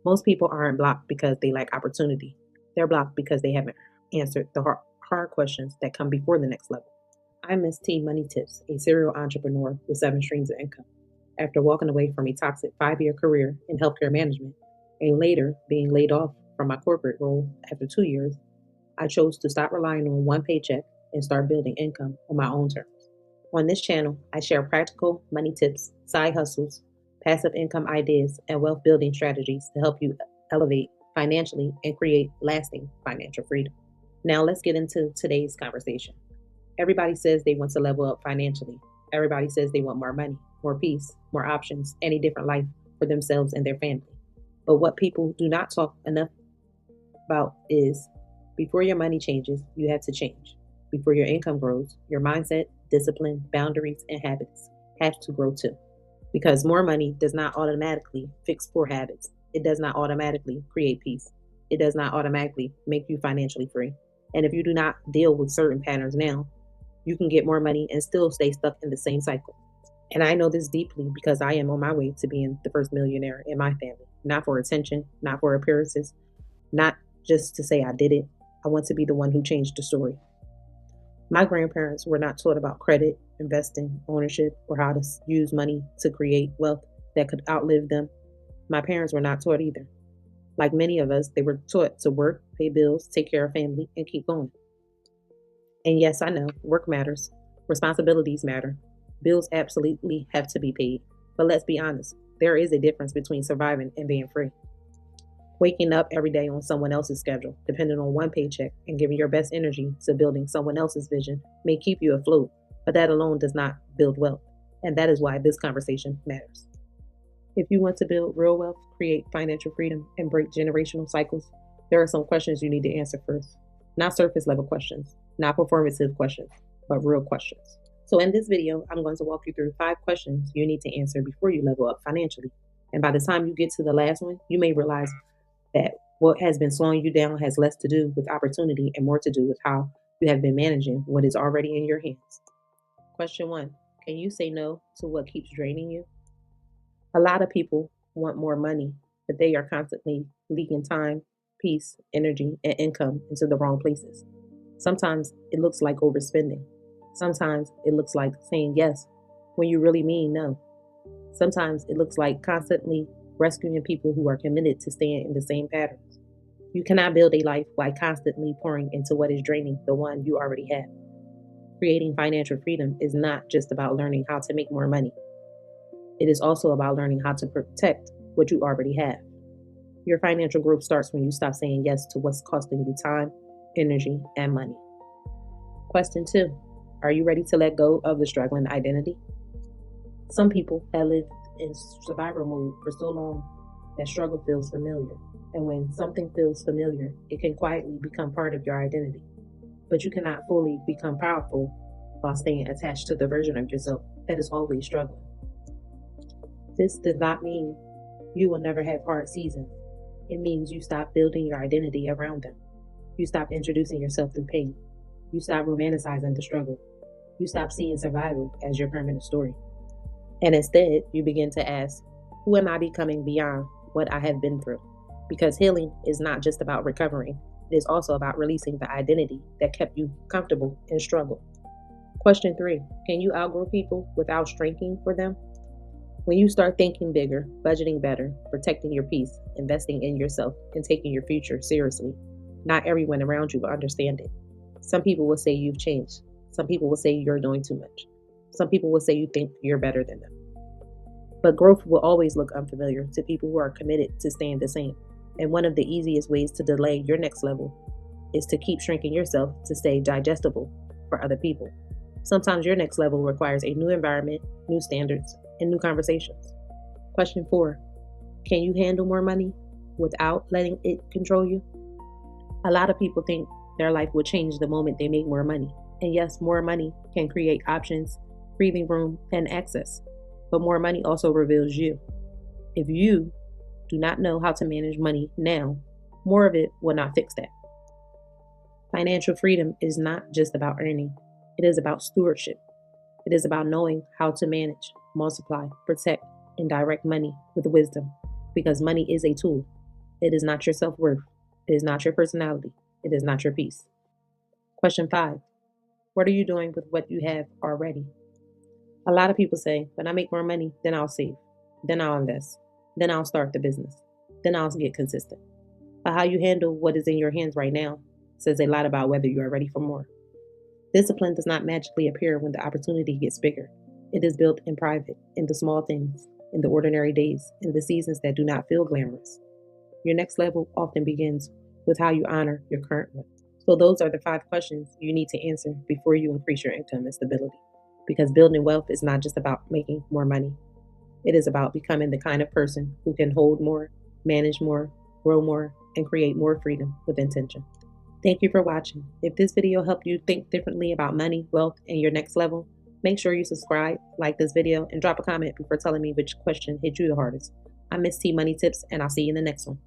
Most people aren't blocked because they lack opportunity. They're blocked because they haven't answered the hard questions that come before the next level. I'm Ms.Tea Money Tips, a serial entrepreneur with 7 streams of income. After walking away from a toxic 5-year career in healthcare management and later being laid off from my corporate role after 2 years, I chose to stop relying on one paycheck and start building income on my own terms. On this channel, I share practical money tips, side hustles, passive income ideas, and wealth building strategies to help you elevate financially and create lasting financial freedom. Now, let's get into today's conversation. Everybody says they want to level up financially. Everybody says they want more money, more peace, more options, and a different life for themselves and their family. But what people do not talk enough about is before your money changes, you have to change. Before your income grows, your mindset, discipline, boundaries, and habits have to grow too. Because more money does not automatically fix poor habits. It does not automatically create peace. It does not automatically make you financially free. And if you do not deal with certain patterns now, you can get more money and still stay stuck in the same cycle. And I know this deeply because I am on my way to being the first millionaire in my family. Not for attention, not for appearances, not just to say I did it. I want to be the one who changed the story. My grandparents were not taught about credit, investing, ownership, or how to use money to create wealth that could outlive them. My parents were not taught either. Like many of us, they were taught to work, pay bills, take care of family, and keep going. And yes, I know, work matters. Responsibilities matter. Bills absolutely have to be paid. But let's be honest, there is a difference between surviving and being free. Waking up every day on someone else's schedule, depending on one paycheck, and giving your best energy to building someone else's vision may keep you afloat, but that alone does not build wealth. And that is why this conversation matters. If you want to build real wealth, create financial freedom, and break generational cycles, there are some questions you need to answer first. Not surface level questions, not performative questions, but real questions. So in this video, I'm going to walk you through 5 questions you need to answer before you level up financially. And by the time you get to the last one, you may realize that what has been slowing you down has less to do with opportunity and more to do with how you have been managing what is already in your hands. Question 1. Can you say no to what keeps draining you? A lot of people want more money, but they are constantly leaking time, peace, energy, and income into the wrong places. Sometimes it looks like overspending. Sometimes it looks like saying yes when you really mean no. Sometimes it looks like constantly rescuing people who are committed to staying in the same patterns. You cannot build a life by constantly pouring into what is draining the one you already have. Creating financial freedom is not just about learning how to make more money. It is also about learning how to protect what you already have. Your financial growth starts when you stop saying yes to what's costing you time, energy, and money. Question 2. Are you ready to let go of the struggling identity? Some people have lived in survival mode for so long that struggle feels familiar. And when something feels familiar, it can quietly become part of your identity. But you cannot fully become powerful while staying attached to the version of yourself that is always struggling. This does not mean you will never have hard seasons. It means you stop building your identity around them. You stop introducing yourself through pain. You stop romanticizing the struggle. You stop seeing survival as your permanent story. And instead, you begin to ask, who am I becoming beyond what I have been through? Because healing is not just about recovering. It is also about releasing the identity that kept you comfortable in struggle. Question 3. Can you outgrow people without shrinking for them? When you start thinking bigger, budgeting better, protecting your peace, investing in yourself, and taking your future seriously, not everyone around you will understand it. Some people will say you've changed. Some people will say you're doing too much. Some people will say you think you're better than them. But growth will always look unfamiliar to people who are committed to staying the same. And one of the easiest ways to delay your next level is to keep shrinking yourself to stay digestible for other people. Sometimes your next level requires a new environment, new standards, and new conversations. Question 4. Can you handle more money without letting it control you? A lot of people think their life will change the moment they make more money. And yes, more money can create options, breathing room, and access. But more money also reveals you. If you do not know how to manage money now, more of it will not fix that. Financial freedom is not just about earning. It is about stewardship. It is about knowing how to manage, multiply, protect, and direct money with wisdom. Because money is a tool. It is not your self-worth. It is not your personality. It is not your peace. Question 5. What are you doing with what you have already? A lot of people say, when I make more money, then I'll save. Then I'll invest. Then I'll start the business. Then I'll get consistent. But how you handle what is in your hands right now says a lot about whether you are ready for more. Discipline does not magically appear when the opportunity gets bigger. It is built in private, in the small things, in the ordinary days, in the seasons that do not feel glamorous. Your next level often begins with how you honor your current one. So, those are the 5 questions you need to answer before you increase your income and stability. Because building wealth is not just about making more money, it is about becoming the kind of person who can hold more, manage more, grow more, and create more freedom with intention. Thank you for watching. If this video helped you think differently about money, wealth, and your next level, make sure you subscribe, like this video, and drop a comment before telling me which question hit you the hardest. I'm Ms.Tea Money Tips, and I'll see you in the next one.